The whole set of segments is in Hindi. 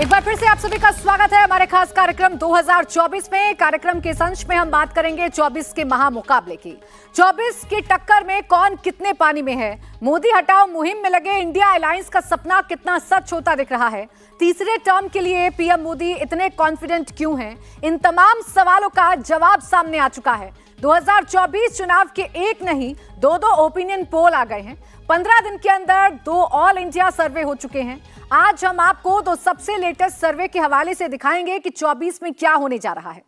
एक बार फिर से आप सभी का स्वागत है हमारे खास कार्यक्रम 2024 में। कार्यक्रम के इस अंश में हम बात करेंगे 24 के महामुकाबले की। 24 की टक्कर में कौन कितने पानी में है, मोदी हटाओ मुहिम में लगे इंडिया अलायंस का सपना कितना सच होता दिख रहा है, तीसरे टर्म के लिए पीएम मोदी इतने कॉन्फिडेंट क्यों हैं, इन तमाम सवालों का जवाब सामने आ चुका है। 2024 चुनाव के एक नहीं दो ओपिनियन पोल आ गए हैं। 15 दिन के अंदर 2 ऑल इंडिया सर्वे हो चुके हैं। आज हम आपको 2 सबसे लेटेस्ट सर्वे के हवाले से दिखाएंगे कि 24 में क्या होने जा रहा है।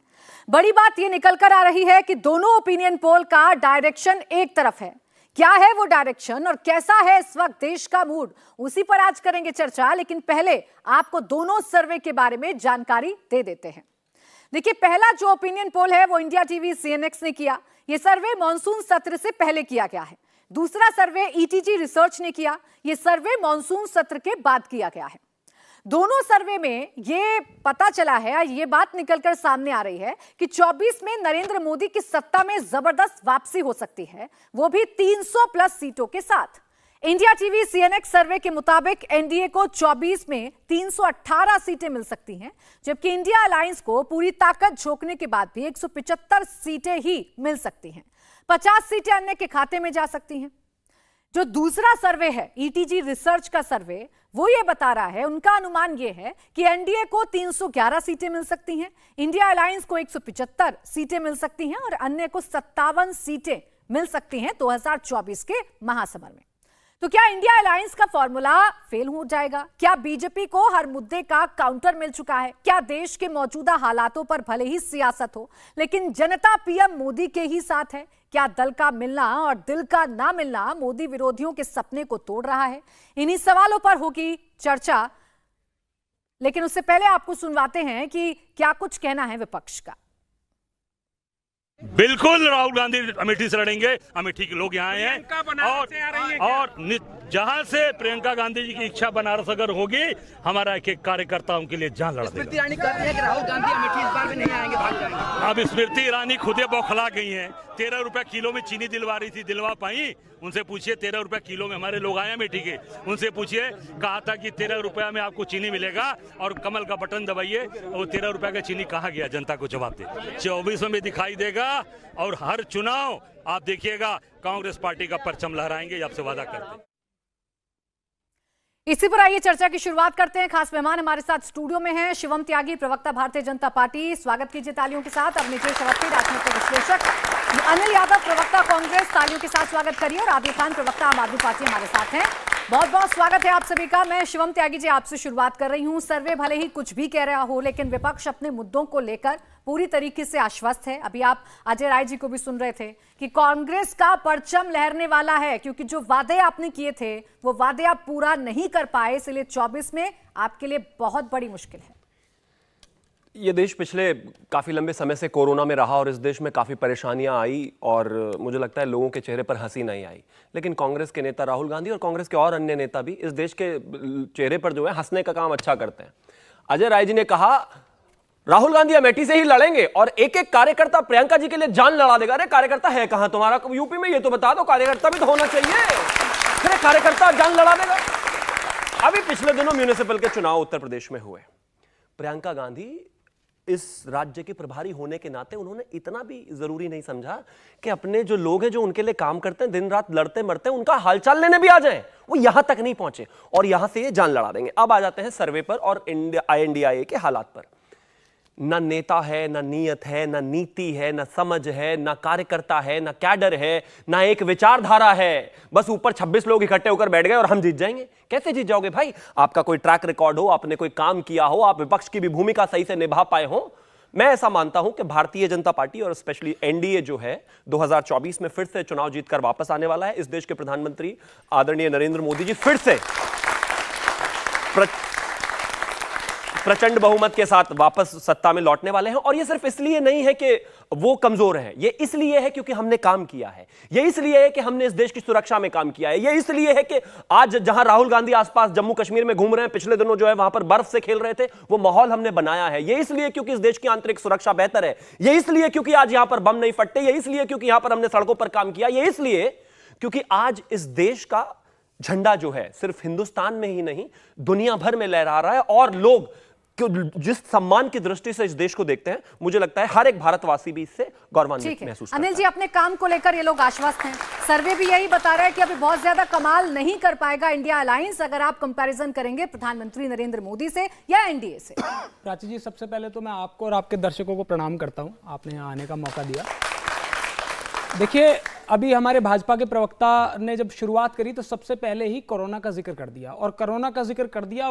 बड़ी बात यह निकल कर आ रही है कि दोनों ओपिनियन पोल का डायरेक्शन एक तरफ है। क्या है वो डायरेक्शन और कैसा है इस वक्त देश का मूड, उसी पर आज करेंगे चर्चा। लेकिन पहले आपको दोनों सर्वे के बारे में जानकारी दे देते हैं। देखिए, पहला जो ओपिनियन पोल है वो इंडिया टीवी सीएनएक्स ने किया। यह सर्वे मॉनसून सत्र से पहले किया गया है। दूसरा सर्वे ईटीजी रिसर्च ने किया। यह सर्वे मॉनसून सत्र के बाद किया गया है। दोनों सर्वे में यह पता चला है, यह बात निकलकर सामने आ रही है कि 24 में नरेंद्र मोदी की सत्ता में जबरदस्त वापसी हो सकती है, वो भी 300 प्लस सीटों के साथ। इंडिया टीवी सीएनएक्स सर्वे के मुताबिक एनडीए को 24 में 318 सीटें मिल सकती हैं, जबकि इंडिया अलायंस को पूरी ताकत झोंकने के बाद भी 175 सीटें ही मिल सकती हैं। 50 सीटें अन्य के खाते में जा सकती हैं। जो दूसरा सर्वे है ईटीजी रिसर्च का सर्वे, वो ये बता रहा है, उनका अनुमान ये है कि एनडीए को 311 सीटें मिल सकती हैं, इंडिया अलायंस को 175 सीटें मिल सकती हैं और अन्य को 57 सीटें मिल सकती हैं 2024 के महासमर में। तो क्या इंडिया अलायंस का फॉर्मूला फेल हो जाएगा? क्या बीजेपी को हर मुद्दे का काउंटर मिल चुका है? क्या देश के मौजूदा हालातों पर भले ही सियासत हो, लेकिन जनता पीएम मोदी के ही साथ है? क्या दल का मिलना और दिल का ना मिलना मोदी विरोधियों के सपने को तोड़ रहा है? इन्हीं सवालों पर होगी चर्चा। लेकिन उससे पहले आपको सुनवाते हैं कि क्या कुछ कहना है विपक्ष का। बिल्कुल राहुल गांधी अमेठी से लड़ेंगे। अमेठी के लोग यहाँ आए हैं और जहाँ से प्रियंका गांधी जी की इच्छा बनारस अगर होगी, हमारा एक एक कार्यकर्ताओं के लिए जान लड़ा देगा। स्मृति ईरानी कहती है कि राहुल गांधी अमेठी इस बार भी नहीं आएंगे, भाग जाएंगे। अब स्मृति ईरानी खुदे बौखला गई हैं। 13 रुपए किलो में चीनी दिलवा रही थी, दिलवा पाई? उनसे पूछिए, 13 रुपए किलो में हमारे लोग आए अमेठी के, उनसे पूछिए। कहा था कि 13 रुपया में आपको चीनी मिलेगा और कमल का बटन दबाइए, वो 13 रुपए का चीनी कहाँ गया? जनता को जवाब दे। 24 में दिखाई देगा और हर चुनाव आप देखिएगा कांग्रेस पार्टी का परचम लहराएंगे, आपसे वादा करते हैं। इसी पर आइए चर्चा की शुरुआत करते हैं। खास मेहमान हमारे साथ स्टूडियो में हैं शिवम त्यागी, प्रवक्ता भारतीय जनता पार्टी, स्वागत कीजिए तालियों के साथ। अवनीश अवस्थी, राजनीतिक विश्लेषक। अनिल यादव, प्रवक्ता कांग्रेस, तालियों के साथ स्वागत करिए। और आदिल खान, प्रवक्ता आम आदमी पार्टी, हमारे साथ हैं। बहुत बहुत स्वागत है आप सभी का। मैं शिवम त्यागी जी आपसे शुरुआत कर रही हूं। सर्वे भले ही कुछ भी कह रहा हो, लेकिन विपक्ष अपने मुद्दों को लेकर पूरी तरीके से आश्वस्त है। अभी आप अजय राय जी को भी सुन रहे थे कि कांग्रेस का परचम लहरने वाला है, क्योंकि जो वादे आपने किए थे वो वादे आप पूरा नहीं कर पाए, इसलिए 24 में आपके लिए बहुत बड़ी मुश्किल है। ये देश पिछले काफ़ी लंबे समय से कोरोना में रहा और इस देश में काफ़ी परेशानियां आई और मुझे लगता है लोगों के चेहरे पर हंसी नहीं आई। लेकिन कांग्रेस के नेता राहुल गांधी और कांग्रेस के और अन्य नेता भी इस देश के चेहरे पर जो है हंसने का काम अच्छा करते हैं। अजय राय जी ने कहा राहुल गांधी अमेठी से ही लड़ेंगे और एक एक कार्यकर्ता प्रियंका जी के लिए जान लड़ा देगा। अरे कार्यकर्ता है कहां तुम्हारा यूपी में? ये तो बता दो, कार्यकर्ता भी तो होना चाहिए। फिर कार्यकर्ता जान लड़ा देगा। अभी पिछले दिनों म्यूनिसिपल के चुनाव उत्तर प्रदेश में हुए। प्रियंका गांधी इस राज्य के प्रभारी होने के नाते उन्होंने इतना भी जरूरी नहीं समझा कि अपने जो लोग हैं, जो उनके लिए काम करते हैं, दिन रात लड़ते मरते हैं, उनका हालचाल लेने भी आ जाएं। वो यहां तक नहीं पहुंचे और यहां से ये जान लड़ा देंगे। अब आ जाते हैं सर्वे पर और INDIA के हालात पर। ना नेता है, ना नीयत है, ना नीति है, ना समझ है, ना कार्यकर्ता है, ना कैडर है, ना एक विचारधारा है। बस ऊपर 26 लोग इकट्ठे होकर बैठ गए और हम जीत जाएंगे। कैसे जीत जाओगे भाई? आपका कोई ट्रैक रिकॉर्ड हो, आपने कोई काम किया हो, आप विपक्ष की भी भूमिका सही से निभा पाए हो। मैं ऐसा मानता हूं कि भारतीय जनता पार्टी और स्पेशली एनडीए जो है 2024 में फिर से चुनाव जीतकर वापस आने वाला है। इस देश के प्रधानमंत्री आदरणीय नरेंद्र मोदी जी फिर से प्रचंड बहुमत के साथ वापस सत्ता में लौटने वाले हैं। और ये सिर्फ इसलिए नहीं है कि वो कमजोर हैं, ये इसलिए है क्योंकि हमने काम किया है। ये इसलिए है कि हमने इस देश की सुरक्षा में काम किया है। ये इसलिए है कि आज जहां राहुल गांधी आसपास जम्मू कश्मीर में घूम रहे हैं, पिछले दिनों जो है वहां पर बर्फ से खेल रहे थे, वो माहौल हमने बनाया है। ये इसलिए क्योंकि इस देश की आंतरिक सुरक्षा बेहतर है। ये इसलिए क्योंकि आज यहां पर बम नहीं फटते। ये इसलिए क्योंकि यहां पर हमने सड़कों पर काम किया। ये इसलिए क्योंकि आज इस देश का झंडा जो है सिर्फ हिंदुस्तान में ही नहीं दुनिया भर में लहरा रहा है और लोग जिस सम्मान की दृष्टि से इस देश को देखते हैं, मुझे लगता है हर एक भारतवासी भी इससे गौरवान्वित महसूस करता है। अनिल जी, अपने काम को लेकर ये लोग आश्वस्त हैं। सर्वे भी यही बता रहा है कि अभी बहुत ज्यादा कमाल नहीं कर पाएगा इंडिया अलायंस, अगर आप कंपैरिजन करेंगे प्रधानमंत्री नरेंद्र मोदी से या एनडीए से। प्राची जी, सबसे पहले तो मैं आपको और आपके दर्शकों को प्रणाम करता हूं, आपने यहाँ आने का मौका दिया। देखिए, अभी हमारे भाजपा के प्रवक्ता ने जब शुरुआत करी तो सबसे पहले ही कोरोना का जिक्र कर दिया, और कोरोना का जिक्र कर दिया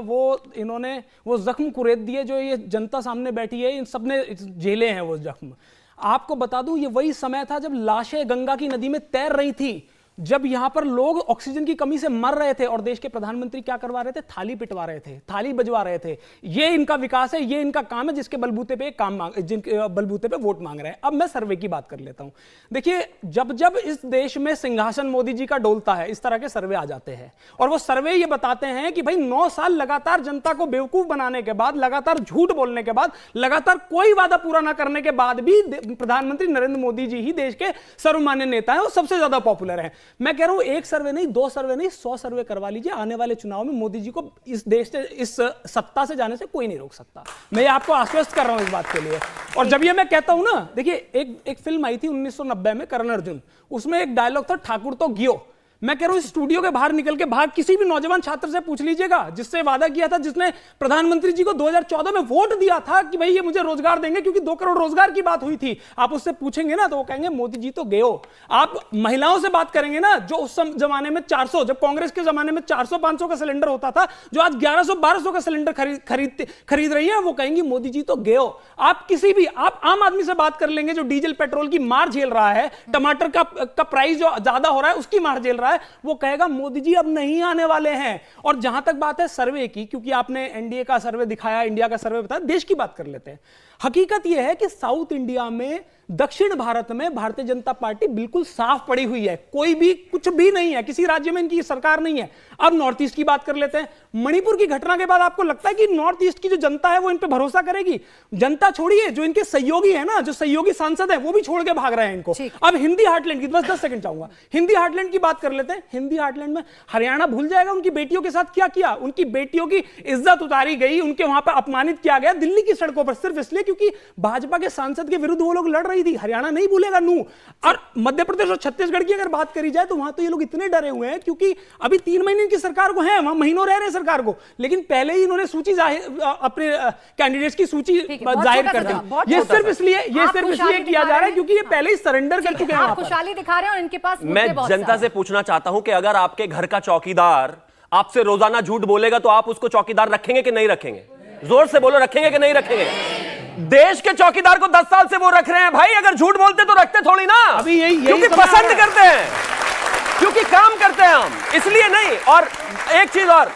इन्होंने वो जख्म कुरेद दिए जो ये जनता सामने बैठी है, इन सब ने झेले हैं वो जख्म। आपको बता दूं, ये वही समय था जब लाशें गंगा की नदी में तैर रही थी, जब यहां पर लोग ऑक्सीजन की कमी से मर रहे थे, और देश के प्रधानमंत्री क्या करवा रहे थे? थाली पिटवा रहे थे, थाली बजवा रहे थे। ये इनका विकास है, ये इनका काम है, जिसके बलबूते पे जिनके बलबूते पे वोट मांग रहे हैं। अब मैं सर्वे की बात कर लेता हूं। देखिए, जब जब इस देश में सिंहासन मोदी जी का डोलता है, इस तरह के सर्वे आ जाते हैं, और वो सर्वे ये बताते हैं कि भाई 9 साल लगातार जनता को बेवकूफ बनाने के बाद, लगातार झूठ बोलने के बाद, लगातार कोई वादा पूरा ना करने के बाद भी प्रधानमंत्री नरेंद्र मोदी जी ही देश के सर्वमान्य नेता हैं और सबसे ज्यादा पॉपुलर हैं। मैं कह रहा हूं, एक सर्वे नहीं, 2 सर्वे नहीं, 100 सर्वे करवा लीजिए, आने वाले चुनाव में मोदी जी को इस देश से, इस सत्ता से जाने से कोई नहीं रोक सकता। मैं आपको आश्वस्त कर रहा हूं इस बात के लिए। और जब ये मैं कहता हूं ना, देखिए, एक फिल्म आई थी 1990 में, करण अर्जुन, उसमें एक डायलॉग था, ठाकुर तो गियो। मैं कह रहा हूं, इस स्टूडियो के बाहर निकल के बाहर किसी भी नौजवान छात्र से पूछ लीजिएगा जिससे वादा किया था, जिसने प्रधानमंत्री जी को 2014 में वोट दिया था कि भाई ये मुझे रोजगार देंगे, क्योंकि 2 करोड़ रोजगार की बात हुई थी। आप उससे पूछेंगे ना तो वो कहेंगे मोदी जी तो गए हो। आप महिलाओं से बात करेंगे ना, जो उस जमाने में 400, जब कांग्रेस के जमाने में 400-500 का सिलेंडर होता था, जो आज 1100-1200 का सिलेंडर खरीद रही है, वो कहेंगी मोदी जी तो गए हो। आप किसी भी आम आदमी से बात कर लेंगे जो डीजल पेट्रोल की मार झेल रहा है, टमाटर का प्राइस जो ज्यादा हो रहा है उसकी मार झेल रहा है, वो कहेगा मोदी जी अब नहीं आने वाले हैं। और जहां तक बात है सर्वे की, क्योंकि आपने एनडीए का सर्वे दिखाया, इंडिया का सर्वे बताया, देश की बात कर लेते हैं। हकीकत यह है कि साउथ इंडिया में, दक्षिण भारत में भारतीय जनता पार्टी बिल्कुल साफ पड़ी हुई है, कोई भी कुछ भी नहीं है, किसी राज्य में इनकी सरकार नहीं है। अब नॉर्थ ईस्ट की बात कर लेते हैं। मणिपुर की घटना के बाद आपको लगता है कि नॉर्थ ईस्ट की जो जनता है वो इन पे भरोसा करेगी? जनता छोड़िए, जो इनके सहयोगी है ना, जो सहयोगी सांसद है, वो भी छोड़ के भाग रहे हैं इनको। अब हिंदी हार्टलैंड की, बस 10 सेकंड चाहूंगा, हिंदी हार्टलैंड की बात कर लेते हैं। हिंदी हार्टलैंड में हरियाणा भूल जाएगा उनकी बेटियों के साथ क्या किया? उनकी बेटियों की इज्जत उतारी गई, उनके वहां पर अपमानित किया गया दिल्ली की सड़कों पर, सिर्फ इसलिए क्योंकि भाजपा के सांसद के विरुद्ध वो लोग लड़ रही थी। हरियाणा नहीं भूलेगा नू। और मध्य प्रदेश और छत्तीसगढ़ की अगर बात करी जाए तो वहां तो ये लोग इतने डरे हुए हैं, क्योंकि अभी 3 महीने की सरकार को है, वहां महीनों रह रहे सरकार को, लेकिन पहले ही इन्होंने सूची अपने कैंडिडेट्स की सूची जाहिर कर दी। ये सिर्फ इसलिए किया जा रहा है क्योंकि ये पहले ही सरेंडर कर चुके हैं, खुशहाली दिखा रहे हैं और इनके पास। मैं जनता से पूछना चाहता हूं कि अगर आपके घर का चौकीदार आपसे रोजाना झूठ बोलेगा तो आप उसको चौकीदार रखेंगे कि नहीं रखेंगे? जोर से बोलो, रखेंगे कि नहीं रखेंगे? देश के चौकीदार को 10 साल से वो रख रहे हैं भाई, अगर झूठ बोलते तो रखते थोड़ी ना। अभी यही क्योंकि पसंद करते हैं, क्योंकि काम करते हैं हम, इसलिए नहीं। और एक चीज और,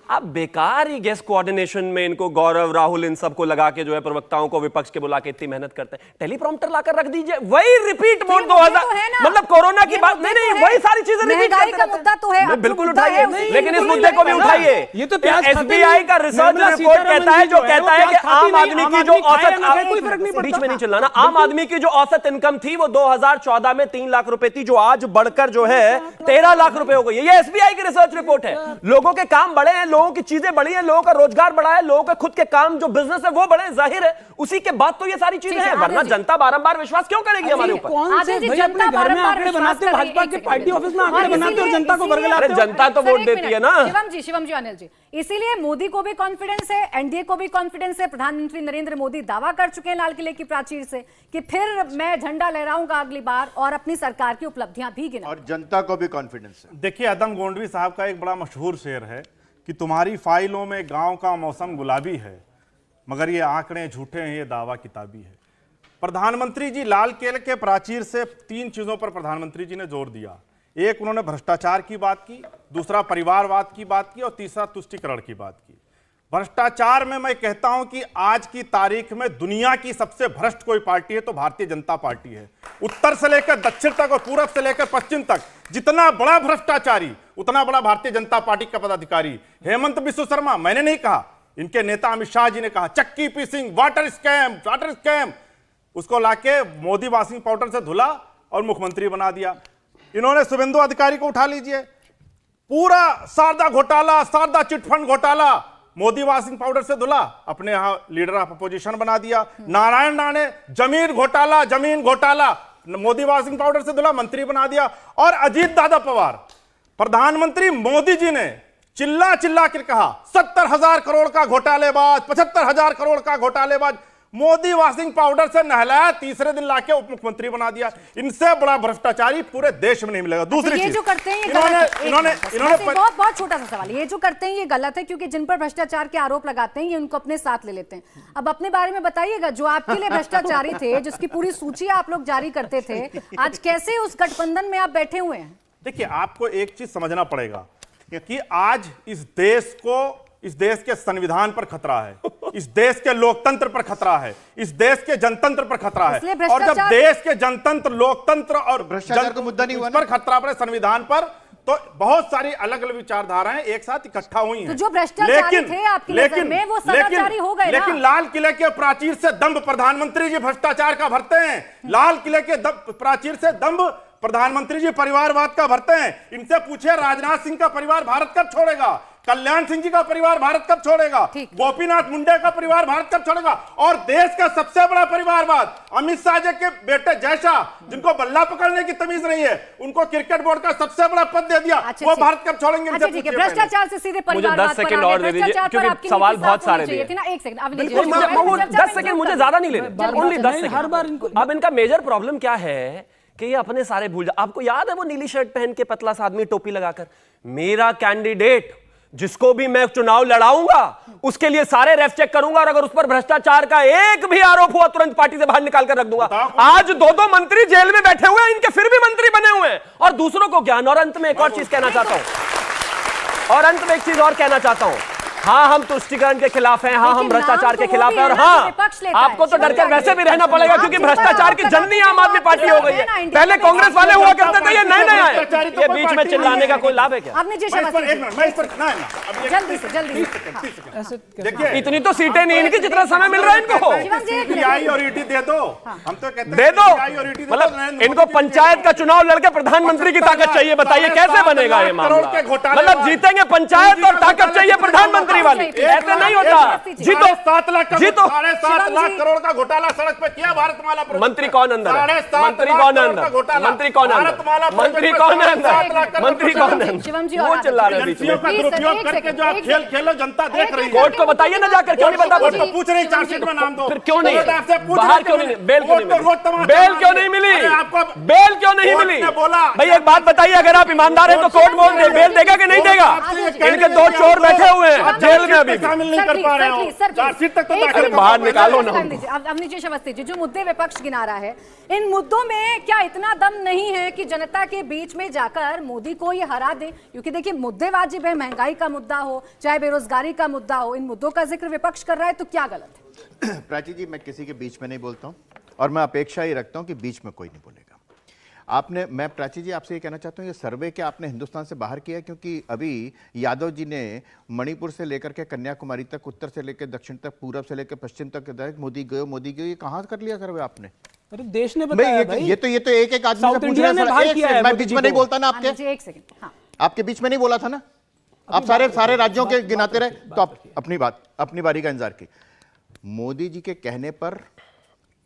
अब बेकार ही गेस्ट कोऑर्डिनेशन में इनको गौरव, राहुल, इन सबको लगा के जो है प्रवक्ताओं को विपक्ष के बुला के इतनी मेहनत करते हैं। टेलीप्रॉम्प्टर लाकर रख दीजिए, वही रिपीट मोड 2000, मतलब कोरोना की बात नहीं, वही सारी चीजें रिपीट करते का मुद्दा तो है, बिल्कुल उठाइए, लेकिन इस मुद्दे को भी उठाइए। ये तो एसबीआई का रिसर्च रिपोर्ट कहता है, जो कहता है कि आम आदमी की जो औसत, बीच में नहीं चिल्लाना, आम आदमी की जो औसत इनकम थी वो 2014 में 3 लाख रुपए थी, जो आज बढ़कर जो है 13 लाख रुपए हो गई है। ये एसबीआई की रिसर्च रिपोर्ट है। लोगों के काम बढ़े हैं, लोगों की चीजें बढ़ी हैं, लोगों का रोजगार बढ़ा है, लोगों के खुद के काम जो बिजनेस है वो बढ़े, जाहिर है उसी के बाद तो ये सारी चीजें हैं, वरना जनता बारंबार विश्वास क्यों करेगी हमारे ऊपर? कौन से भाई अपने घर में आंकड़े बनाते, भाजपा के पार्टी ऑफिस में आंकड़े बनाते और जनता को बरगलाते? जनता तो वोट देती है ना। शिवम जी, अनिल जी, इसीलिए मोदी को भी कॉन्फिडेंस है, एनडीए को भी कॉन्फिडेंस है। प्रधानमंत्री नरेंद्र मोदी दावा कर चुके हैं लाल किले की प्राचीर से कि फिर मैं झंडा लहराऊंगा अगली बार और अपनी सरकार की उपलब्धियां भी गिना, और जनता को भी कॉन्फिडेंस है। देखिए, अदम गोंडवी साहब का एक बड़ा मशहूर शेर है कि तुम्हारी फाइलों में गांव का मौसम गुलाबी है, मगर ये आंकड़े झूठे हैं, ये दावा किताबी है। प्रधानमंत्री जी लाल किले के प्राचीर से 3 चीजों पर प्रधानमंत्री जी ने जोर दिया। एक, उन्होंने भ्रष्टाचार की बात की, दूसरा परिवारवाद की बात की, और तीसरा तुष्टीकरण की बात की। भ्रष्टाचार में मैं कहता हूं कि आज की तारीख में दुनिया की सबसे भ्रष्ट कोई पार्टी है तो भारतीय जनता पार्टी है। उत्तर से लेकर दक्षिण तक और पूरब से लेकर पश्चिम तक जितना बड़ा भ्रष्टाचारी उतना बड़ा भारतीय जनता पार्टी का पदाधिकारी। हेमंत बिस्व शर्मा, मैंने नहीं कहा, इनके नेता अमित शाह जी ने कहा, चक्की पीसिंग, वाटर स्कैम, उसको लाके मोदी वॉशिंग पाउडर से धुला और मुख्यमंत्री बना दिया। इन्होंने शुभेंदु अधिकारी को उठा लीजिए, पूरा शारदा घोटाला, शारदा चिटफंड घोटाला, मोदी वॉशिंग पाउडर से धुला, अपने यहां लीडर ऑफ अपोजिशन बना दिया। नारायण राणे जमीन घोटाला, मोदी वॉशिंग पाउडर से धुला, मंत्री बना दिया। और अजीत दादा पवार, प्रधानमंत्री मोदी जी ने चिल्ला चिल्ला कर कहा 70,000 करोड़ का घोटालेबाज, 75,000 करोड़ का घोटालेबाज। मोदी वॉशिंग पाउडर से नहलाया, तीसरे दिन लाके उप मुख्यमंत्री बना दिया। इनसे बड़ा भ्रष्टाचारी पूरे देश में नहीं मिलेगा। दूसरी ये चीज, जो करते हैं ये इन्होंने बहुत छोटा सा सवाल, ये जो करते हैं ये गलत है, क्योंकि जिन पर भ्रष्टाचार के आरोप लगाते हैं ये उनको अपने साथ ले लेते हैं। अब अपने बारे में बताइएगा, जो आपके लिए भ्रष्टाचारी थे, जिसकी पूरी सूची आप लोग जारी करते थे, आज कैसे उस गठबंधन में आप बैठे हुए हैं? देखिए, आपको एक चीज समझना पड़ेगा कि आज इस देश के संविधान पर खतरा है, इस देश के लोकतंत्र पर खतरा है, इस देश के जनतंत्र पर खतरा है। और जब देश के जनतंत्र, लोकतंत्र और भ्रष्टाचार का मुद्दा नहीं हुआ पर खतरा पड़े संविधान पर, तो बहुत सारी अलग अलग विचारधाराएं एक साथ इकट्ठा हुई हैं। तो जो भ्रष्टाचारी थे आपकी नजर में वो सदाचारी हो गए ना? लेकिन लाल किले के प्राचीर से दंभ प्रधानमंत्री जी भ्रष्टाचार का भरते हैं। लाल किले के प्राचीर से दंभ प्रधानमंत्री जी परिवारवाद का भरते हैं। इनसे पूछे राजनाथ सिंह का परिवार भारत कब छोड़ेगा, कल्याण सिंह जी का परिवार भारत कब छोड़ेगा, गोपीनाथ मुंडे का परिवार भारत कब छोड़ेगा। और देश का सबसे बड़ा परिवारवाद अमित शाह जी के बेटे जय शाह, जिनको बल्ला पकड़ने की तमीज नहीं है, उनको क्रिकेट बोर्ड का सबसे बड़ा पद दे दिया, वो भारत कब छोड़ेंगे? भ्रष्टाचार से सीधे मुझे 10 सेकंड और दे दीजिए, क्योंकि सवाल बहुत सारे दिए। 1 सेकंड, 10 सेकंड मुझे ज्यादा नहीं लेने, ओनली 10 सेकंड। हर बार अब इनका मेजर प्रॉब्लम क्या है कि ये अपने सारे भूल आपको याद है वो नीली शर्ट पहन के पतला सा आदमी टोपी लगाकर, मेरा कैंडिडेट जिसको भी मैं चुनाव लड़ाऊंगा उसके लिए सारे रेफ चेक करूंगा, और अगर उस पर भ्रष्टाचार का एक भी आरोप हुआ तुरंत पार्टी से बाहर निकाल कर रख दूंगा। आज 2-2 मंत्री जेल में बैठे हुए हैं, इनके फिर भी मंत्री बने हुए हैं और दूसरों को ज्ञान। और अंत में एक और चीज कहना चाहता हूं, हाँ हम तुष्टीकरण के खिलाफ हैं, हाँ हम भ्रष्टाचार के खिलाफ हैं, और हाँ आपको तो डरकर वैसे भी रहना पड़ेगा क्योंकि भ्रष्टाचार की जननी आम आदमी पार्टी हो गई है। पहले कांग्रेस वाले हुआ करते थे, ये नए आए, ये बीच में चिल्लाने का कोई लाभ है क्या? देखिए, इतनी तो सीटें नहीं इनकी जितना समय मिल रहा है इनको, सीबीआई और ईडी दे दो, हम तो कहते हैं दे दो। मतलब इनको पंचायत का चुनाव लड़के प्रधानमंत्री की ताकत चाहिए, बताइए कैसे बनेगा ये मामला? मतलब जीतेंगे पंचायत और ताकत चाहिए प्रधानमंत्री वाली, ऐसे नहीं होता। जीतो 7 लाख जीतो 7.5 करोड़ का घोटाला सड़क पे किया भारतमाला। मंत्री कौन अंदर है? मंत्री कौन है अंदर? मंत्री कौन है अंदर? मंत्री कौन है अंदर? मंत्री कौन है? वो चिल्ला रहे बीच में। दुरुपयोग करके जो आप खेल खेलो, जनता देख रही है। कोर्ट को बताइए ना जाकर, क्यों नहीं बता? पूछ रही चार्जशीट में नाम दो, फिर क्यों नहीं? बाहर क्यों नहीं? बेल क्यों नहीं मिली? बेल क्यों नहीं मिली? बेल क्यों नहीं मिली? भाई एक बात बताइए, अगर आप ईमानदार हैं तो कोर्ट बेल देगा कि नहीं देगा? इनके 2 चोर बैठे हुए हैं जेल में, अभी नहीं कर पा रहे हो, चार्जशीट तक तो दाखिल बाहर निकालो ना। अवनीश अवस्थी जी, जो मुद्दे विपक्ष गिना रहा है, इन मुद्दों में क्या इतना दम नहीं है कि जनता के बीच में जाकर मोदी को ये हरा दे? क्योंकि देखिए मुद्दे वाजिब है, महंगाई का मुद्दा हो चाहे बेरोजगारी का मुद्दा हो, इन मुद्दों का जिक्र विपक्ष कर रहा है, तो क्या गलत है? प्राची जी, मैं किसी के बीच में नहीं बोलता हूं और मैं अपेक्षा ही रखता हूं कि बीच में कोई नहीं बोलेगा। मैं प्राची जी आपसे ये कहना चाहता हूँ, ये सर्वे क्या आपने हिंदुस्तान से बाहर किया? क्योंकि अभी यादव जी ने मणिपुर से लेकर के कन्याकुमारी तक, उत्तर से लेकर दक्षिण तक, पूरब से लेकर पश्चिम तक, मोदी गयो, ये कहाँ कर लिया सर्वे आपने? अरे देश ने बताया भाई। ये तो एक आदमी से पूछ रहे हैं। मैं बीच में नहीं बोलता ना आपके, 1 सेकंड, आपके बीच में नहीं बोला था ना, आप सारे राज्यों के गिनाते रहे, तो आप अपनी बारी का इंतजार की। मोदी जी के कहने पर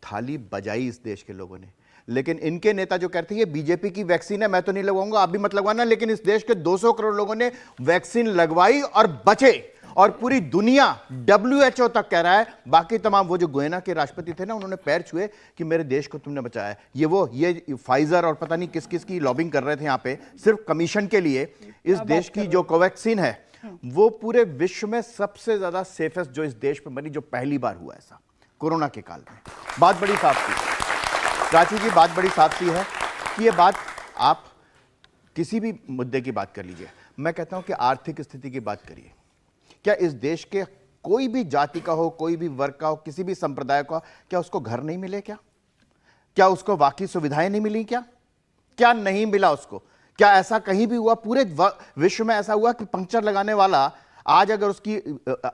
थाली बजाई इस देश के लोगों ने, लेकिन इनके नेता जो कहते हैं ये बीजेपी की वैक्सीन है, मैं तो नहीं लगवाऊंगा, आप भी मत लगवाना, लेकिन इस देश के 200 करोड़ लोगों ने वैक्सीन लगवाई और बचे, और पूरी दुनिया WHO तक कह रहा है, बाकी तमाम वो जो गोयना के राष्ट्रपति थे ना, उन्होंने पैर छुए कि मेरे देश को तुमने बचाया। ये फाइजर और पता नहीं किस किस की लॉबिंग कर रहे थे यहाँ पे सिर्फ कमीशन के लिए। इस देश की जो कोवैक्सीन है वो पूरे विश्व में सबसे ज्यादा सेफेस्ट जो इस देश में बनी, जो पहली बार हुआ ऐसा कोरोना के काल में। बात बड़ी साफ थी प्राची जी, बात बड़ी साफ सी है कि ये बात आप किसी भी मुद्दे की बात कर लीजिए, मैं कहता हूं कि आर्थिक स्थिति की बात करिए। क्या इस देश के कोई भी जाति का हो, कोई भी वर्ग का हो, किसी भी संप्रदाय का, क्या उसको घर नहीं मिले? क्या उसको बाकी सुविधाएं नहीं मिली? क्या नहीं मिला उसको? क्या ऐसा कहीं भी हुआ पूरे विश्व में? ऐसा हुआ कि पंक्चर लगाने वाला आज अगर उसकी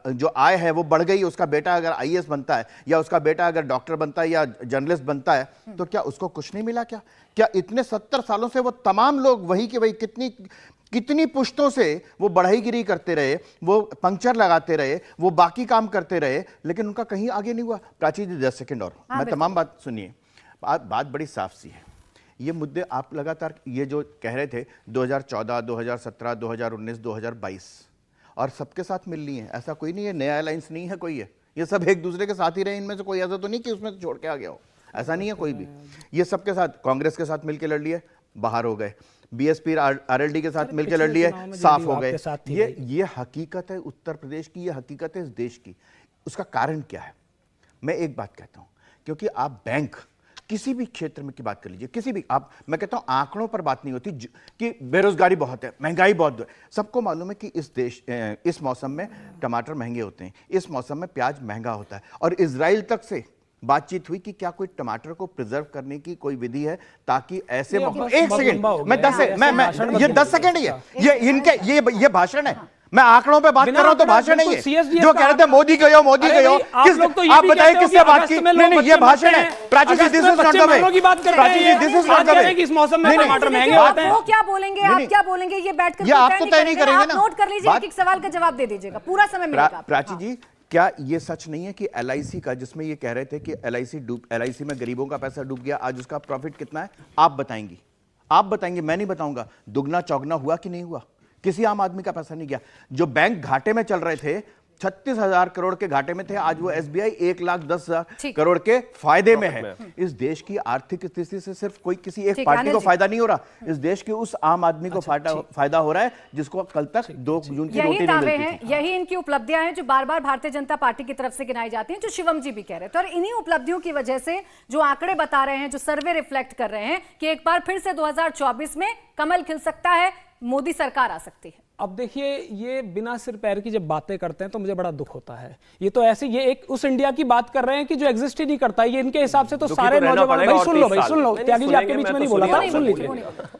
जो आय है वो बढ़ गई, उसका बेटा अगर IAS बनता है, या उसका बेटा अगर डॉक्टर बनता है या जर्नलिस्ट बनता है, तो क्या उसको कुछ नहीं मिला? क्या इतने 70 सालों से वो तमाम लोग वही के वही, कितनी पुश्तों से वो बढ़ाईगिरी करते रहे, वो पंक्चर लगाते रहे, वो बाकी काम करते रहे, लेकिन उनका कहीं आगे नहीं हुआ। प्राची जी 10 सेकंड और मैं तमाम बात सुनिए। बात बड़ी साफ सी है। ये मुद्दे आप लगातार ये जो कह रहे थे 2014, 2017, 2019, 2022 और सबके साथ मिल ली है, ऐसा कोई नहीं है, नया अलायंस नहीं है कोई है, ये सब एक दूसरे के साथ ही रहे। इनमें से कोई ऐसा तो नहीं कि उसमें से छोड़ के आ गया हो, ऐसा नहीं है कोई भी। ये सबके साथ कांग्रेस के साथ मिलकर लड़ लिए, बाहर हो गए, बीएसपी आरएलडी के साथ मिलकर लड़ लिए, साफ हो गए। ये हकीकत है उत्तर प्रदेश की, ये हकीकत है इस देश की। उसका कारण क्या है? मैं एक बात कहता हूं, क्योंकि आप बैंक किसी भी क्षेत्र में की बात कर लीजिए, किसी भी आप, मैं कहता हूं आंकड़ों पर बात नहीं होती कि बेरोजगारी बहुत है, महंगाई बहुत है। सबको मालूम है कि इस मौसम में टमाटर महंगे होते हैं, इस मौसम में प्याज महंगा होता है। और इजराइल तक से बातचीत हुई कि क्या कोई टमाटर को प्रिजर्व करने की कोई विधि है ताकि ऐसे मौके। एक सेकंड, मैं 10 सेकंड ये इनके ये भाषण है। मैं आंकड़ों पे बात कर रहा हूं तो भाषण है ये। जो कह रहे थे मोदी गयो, मोदी गयो, आप बताइए किससे बात की? नहीं, ये भाषण है। Prachi ji, this is not the way. Prachi ji, this is not the way. इस मौसम में टमाटर महंगे होते हैं। वो क्या बोलेंगे, आप क्या बोलेंगे, ये बैठकर आप तो तय नहीं करेंगे ना। नोट कर लीजिए, एक सवाल का जवाब दे दीजिएगा, पूरा समय मिलेगा। प्राची जी, क्या ये सच नहीं है कि एलआईसी का, जिसमें ये कह रहे थे कि एलआईसी में गरीबों का पैसा डूब गया, आज उसका प्रॉफिट कितना है? आप बताएंगी, मैं नहीं बताऊंगा। दुगना चौगना हुआ कि नहीं हुआ? किसी आम आदमी का पैसा नहीं गया। जो बैंक घाटे में चल रहे थे, 36,000 करोड़ के घाटे में थे, आज वो एसबीआई 1,10,000 करोड़ के फायदे में है। इस देश की आर्थिक स्थिति से सिर्फ कोई किसी एक पार्टी को फायदा नहीं हो रहा, इस देश के उस आम आदमी को फायदा हो रहा है जिसको कल तक 2 जून की रोटी नहीं मिलती थी। यही इनकी उपलब्धियां हैं जो बार बार भारतीय जनता पार्टी की तरफ से गिनाई जाती हैं, जो शिवम जी भी कह रहे थे। और इन्हीं उपलब्धियों की वजह से जो आंकड़े बता रहे हैं, जो सर्वे रिफ्लेक्ट कर रहे हैं कि एक बार फिर से 2024 में कमल खिल सकता है, मोदी सरकार आ सकती है। अब देखिए, ये बिना सिर पैर की जब बातें करते हैं तो मुझे बड़ा दुख होता है। ये तो ऐसे, ये एक उस इंडिया की बात कर रहे हैं कि जो एग्जिस्ट ही नहीं करता है। ये इनके हिसाब से तो सारे नौजवान, भाई सुन लो त्यागी जी, आपके बीच में नहीं बोला था, सुन लीजिए।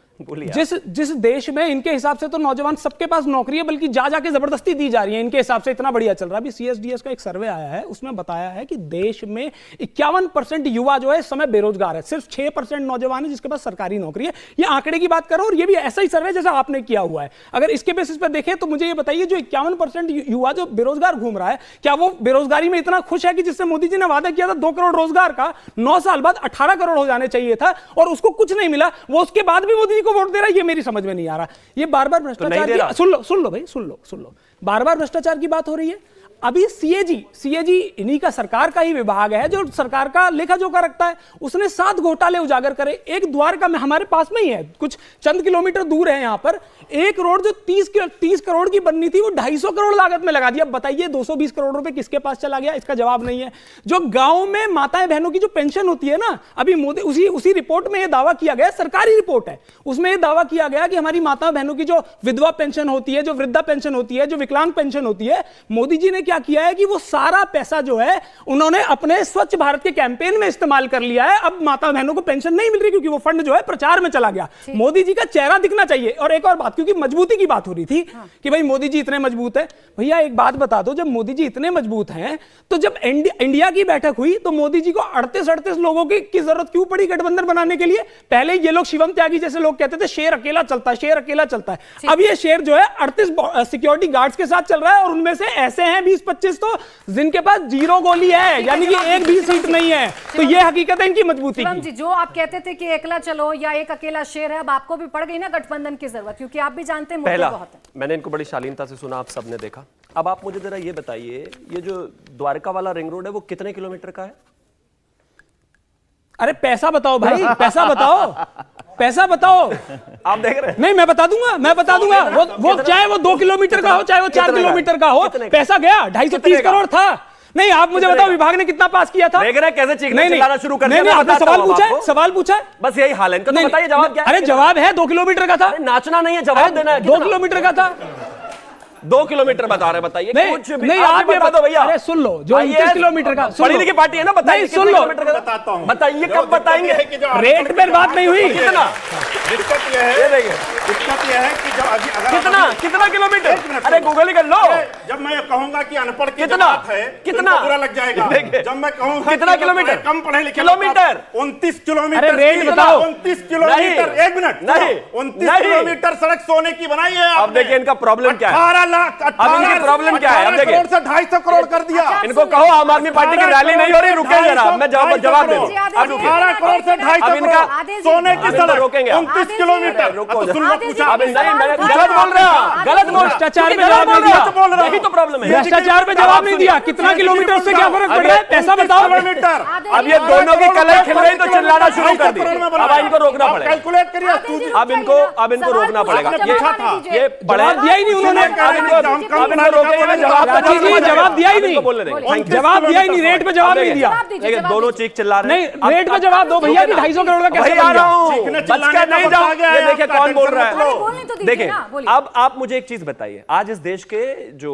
जिस देश में इनके हिसाब से तो नौजवान सबके पास नौकरी है, बल्कि जा जाके जबरदस्ती दी जा रही है, इनके हिसाब से इतना बढ़िया चल रहा है। अभी सीएसडीएस का एक सर्वे आया है, उसमें बताया है कि देश में 51% युवा जो है इस समय बेरोजगार है, सिर्फ 6% नौजवान है जिसके पास सरकारी नौकरी है। ये आंकड़े की बात करो, और ये भी ऐसा ही सर्वे जैसा आपने किया हुआ है। अगर इसके बेसिस पर देखें तो मुझे ये बताइए, जो 51% युवा जो बेरोजगार घूम रहा है, क्या वो बेरोजगारी में इतना खुश है कि जिससे मोदी जी ने वादा किया था 2 करोड़ रोजगार का, 9 साल बाद 18 करोड़ हो जाने चाहिए था, और उसको कुछ नहीं मिला, वो उसके बाद भी मोदी जी को वोट दे रहा है? ये मेरी समझ में नहीं आ रहा। ये बार-बार भ्रष्टाचार, सुन लो भाई, सुन लो, बार-बार भ्रष्टाचार की बात हो रही है। अभी सीएजी इन्हीं का सरकार का ही विभाग है जो सरकार का लेखा जोखा रखता है। उसने 7 घोटाले उजागर करे। एक द्वारका में, हमारे पास में ही है, कुछ चंद किलोमीटर दूर है, यहां पर एक रोड जो 30 करोड़ की बननी थी, वो 250 करोड़ लागत में लगा दिया। बताइए 220 करोड़ रुपए किसके पास चला गया? इसका जवाब नहीं है। जो गांव में माताएं बहनों की जो पेंशन होती है ना, अभी मोदी उसी रिपोर्ट में यह दावा किया गया, सरकारी रिपोर्ट है, उसमें यह दावा किया गया कि हमारी माता बहनों की जो विधवा पेंशन होती है, जो वृद्धा पेंशन होती है, जो विकलांग पेंशन होती है, मोदी जी ने क्या किया है कि वो सारा पैसा जो है उन्होंने अपने स्वच्छ भारत के कैंपेन में इस्तेमाल कर लिया है। अब माता बहनों को पेंशन नहीं मिल रही क्योंकि वो फंड जो है प्रचार में चला गया। मोदी जी का चेहरा दिखना चाहिए। और एक और बात, क्योंकि मजबूती की बात हो रही थी कि भाई मोदी जी इतने मजबूत है, भैया एक बात बता दो, जब मोदी जी इतने मजबूत हैं तो जब इंडिया की बैठक हुई तो मोदी जी को 38 लोगों की जरूरत क्यों पड़ी गठबंधन बनाने के लिए? पहले ये लोग शिवम त्यागी जैसे लोग कहते थे शेर अकेला चलता है, शेर अकेला चलता है। अब ये शेर जो है 38 सिक्योरिटी गार्ड्स के साथ चल रहा है, और उनमें से ऐसे हैं 20-25 तो जिनके पास 0 गोली है, यानी कि एक भी सीट नहीं है। तो ये हकीकत है इनकी मजबूती की। जी, जो आप कहते थे कि एकला चलो या एक अकेला शेर है, अब आपको भी पड़ गई ना गठबंधन की जरूरत, क्योंकि आप भी जानते हैं मुद्दे बहुत हैं। मैंने इनको बड़ी शालीनता से सुना, आप सबने देखा। अब आप मुझे जरा ये बताइए, ये जो द्वारका वाला रिंग रोड है वो कितने किलोमीटर का है? अरे पैसा बताओ भाई, पैसा बताओ, पैसा बताओ। आप देख रहे हैं? नहीं, मैं बता दूंगा। वो चाहे वो 2 किलोमीटर का हो, चाहे वो 4 किलोमीटर का हो, पैसा गया 230 करोड़ था। नहीं, आप मुझे बताओ विभाग ने कितना पास किया था? देख रहे हैं कैसे चीखना चिल्लाना शुरू कर दिया? नहीं, आपने सवाल पूछा है, बस यही हाल है इनका। तो बताइए जवाब क्या है? अरे जवाब है 2 किलोमीटर का था। नाचना नहीं है, जवाब देना है। 2 किलोमीटर का था। 2 किलोमीटर बता रहे, बताइए कुछ भी नहीं, आप आप ही बता दो भैया। अरे सुन लो, जो 29 किलोमीटर का, सुन पढ़ी लो। लिखी पार्टी है ना, बताइए नहीं, सुन लो, बताता हूं, बताइए कब बताएंगे। रेट पे बात नहीं हुई। कितना दिक्कत यह ये है, देखिए दिक्कत यह है कि जब अभी अगर कितना कितना किलोमीटर, अरे गूगल ही कर लो। जब मैं कहूंगा कि अनपढ़ की कितना? जमात है, कितना? तो बुरा लग जाएगा। देखिए। जब मैं कहूंगा कितना किलोमीटर? कम पढ़े लिखे किलोमीटर? 29 किलोमीटर। अरे रेट बताओ। 29 किलोमीटर, नहीं। एक मिनट नहीं। 29 नहीं। किलोमीटर सड़क सोने की बनाई है अब आपने। देखिए इनका प्रॉब्लम क्या है। 18 लाख, अब इनकी प्रॉब्लम क्या है, अब 18 देखिए। करोड़ से 250 करोड़ कर दिया। अच्छा, इनको कहो आम आदमी पार्टी की रैली नहीं हो रही, रुके जरा, मैं जवाब दे दूं। अब रुकिए। 18 करोड़ से 250 अब इनका करोड़ सोने की अब इनको सड़क, रोकेंगे आप। 29 किलोमीटर। रुको अब तो सुन लो, पूछा अब नहीं, मैं सवाल गलत बोल रहा हूं, गलत बोल भ्रष्टाचार पे गलत जवाब बोल नहीं रहा दिया। हूं। यही तो प्रॉब्लम है। भ्रष्टाचार पे जवाब नहीं दिया। कितना किलोमीटर, उससे क्या फर्क पड़ रहा है, पैसा बताओ। किलोमीटर। अब ये दोनों की कलर खिल रही तो चिल्लाना शुरू कर दी। अब इनको रोकना पड़ेगा। कैलकुलेट करिए। अब इनको रोकना पड़ेगा। ये जवाब दिया ही नहीं उन्होंने। अब इनको रोकेंगे, जवाब राजीव जी, जवाब दिया ही नहीं। बोलने देंगे। जवाब दिया ही नहीं, रेट पे जवाब नहीं दिया। देखिए दोनों चीख चिल्ला रहे हैं। नहीं, रेट पे जवाब दो भैया, कि 250 करोड़ का कैसे वही आ बन रहा गया? हूं, चीखने बच कर चिल्लाने नहीं का जाओ। वक्त आ गया ये है, देखिए आपका कौन बोल टेंशन रहा मत लो। है। बोलने तो दीजिए देखिए ना, बोलिए। अब आप मुझे एक चीज बताइए, आज इस देश के जो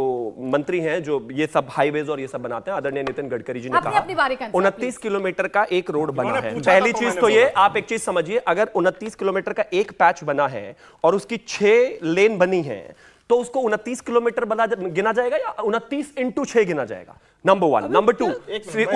मंत्री हैं, जो ये सब हाईवेज और ये सब बनाते हैं, आदरणीय नितिन गडकरी जी ने अपनी- अपनी बारी का कहा आंसर, 29 किलोमीटर का एक रोड बना उन्होंने है। पूछा पहली था तो चीज मैंने तो ये, बोला। आप एक चीज समझिए, अगर 29 किलोमीटर का एक पैच बना है और उसकी 6 लेन बनी है, तो उसको 29 किलोमीटर गिना जाएगा या 29x6 गिना जाएगा? नंबर 1। नंबर 2,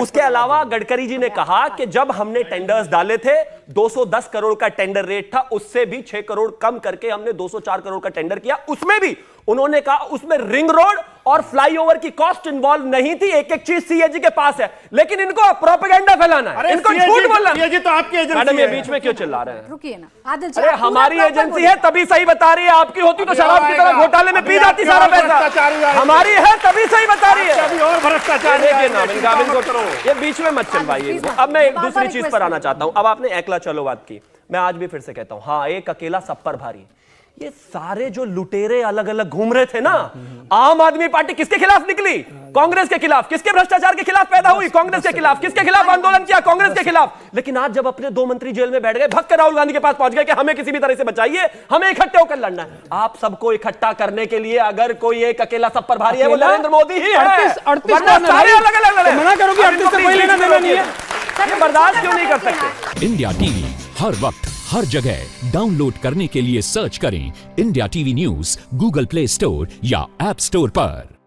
उसके अलावा गडकरी जी ने कहा कि जब हमने टेंडर्स डाले थे 210 करोड़ का टेंडर रेट था, उससे भी 6 करोड़ कम करके हमने 204 करोड़ का टेंडर किया। उसमें भी उन्होंने कहा उसमें रिंग रोड और फ्लाईओवर की कॉस्ट इन्वॉल्व नहीं थी, एक एक चीज सीएजी के पास है, लेकिन इनको प्रोपेगेंडा फैलाना है, इनको झूठ बोलना है। ये तो आपकी एजेंसी मैडम ये है। बीच में क्यों चिल्ला रहे हैं? रुकिए ना आदिल जी, अरे आप पूरा हमारी proper एजेंसी बोलिए। है तभी सही बता रही है, आपकी होती तो अभी शराब और की तरह आएगा। घोटाले में अभी पी जाती आपकी सारा और भ्रष्टाचारी पैसा। आएगी। हमारी है तभी सही बता रही है। अभी और भ्रष्टाचार देखिए आएंगे, ना, चिंता अब इनको मत करो। ये बीच में मत चलवाइए प्लीज इनको। ना, अब मैं एक बार-बार दूसरी चीज request पर आना करें। चाहता हूं। अब आपने एकला चलो बात की, मैं आज भी फिर से कहता हूं, हाँ एक अकेला सब पर भारी। ये सारे जो लुटेरे अलग अलग घूम रहे थे ना, आम आदमी पार्टी किसके खिलाफ निकली? कांग्रेस के खिलाफ। किसके भ्रष्टाचार के खिलाफ पैदा हुई? कांग्रेस के खिलाफ। किसके खिलाफ आंदोलन किया? कांग्रेस के खिलाफ। लेकिन आज जब अपने 2 मंत्री जेल में बैठ गए, भग कर राहुल गांधी के पास पहुंच गए कि हमें किसी भी तरह से बचाइए, हमें इकट्ठे होकर लड़ना है। आप सबको इकट्ठा करने के लिए अगर कोई एक अकेला सब पर भारी है, वो नरेंद्र मोदी ही है। 38 वरना सारे अलग अलग लड़े। मना करो कि अब 38 इनको से कोई प्लीज लेना देना नहीं है। ये बर्दाश्त क्यों नहीं कर सकते? इंडिया टीवी हर वक्त हर जगह डाउनलोड करने के लिए सर्च करें India TV news Google play store या ऐप स्टोर पर।